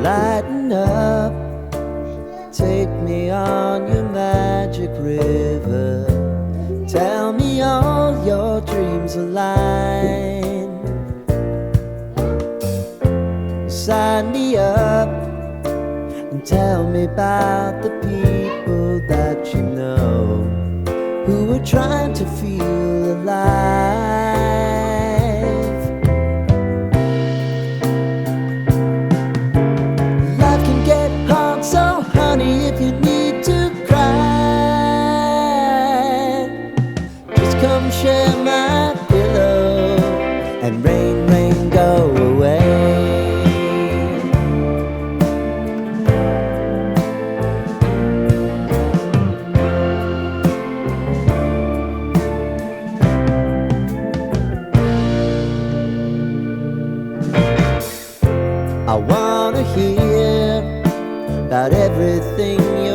Lighten up, take me on your magic river. Tell me all your dreams align. Sign me up and tell me about the people that you know who are trying to feel alive. Life can get hard, so honey, if you need to cry, just come share my pillow and rain, rain, go away. I wanna hear about everything you're